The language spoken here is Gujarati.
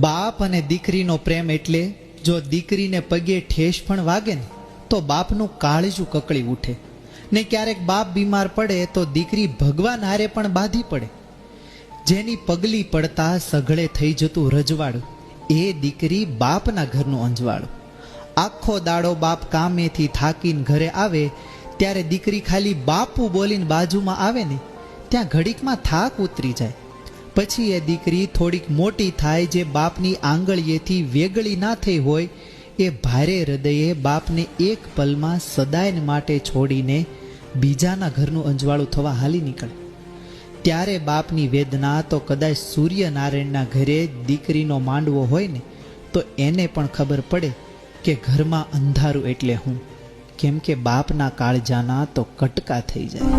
બાપ અને દીકરીનો પ્રેમ એટલે જો દીકરીને પગે ઠેસ પણ વાગે ને તો બાપનું કાળજું કકળી ઉઠે ને ક્યારેક બાપ બીમાર પડે તો દીકરી ભગવાન હારે પણ બાંધી પડે. જેની પગલી પડતા સઘળે થઈ જતું રજવાડું એ દીકરી બાપના ઘરનું અંજવાળું. આખો દાડો બાપ કામેથી થાકીને ઘરે આવે ત્યારે દીકરી ખાલી બાપુ બોલીને બાજુમાં આવે ને ત્યાં ઘડીકમાં થાક ઉતરી જાય. પછી એ દીકરી થોડીક મોટી થાય, જે બાપની આંગળીએથી વેગળી ના થઈ હોય, એ ભારે હૃદયે બાપને એક પલમાં સદાય માટે છોડીને બીજાના ઘરનું અંજવાળું થવા હાલી નીકળે. ત્યારે બાપની વેદના તો કદાચ સૂર્યનારાયણના ઘરે દીકરીનો માંડવો હોય ને તો એને પણ ખબર પડે કે ઘરમાં અંધારું એટલે હું, કેમ કે બાપના કાળજાના તો કટકા થઈ જાય.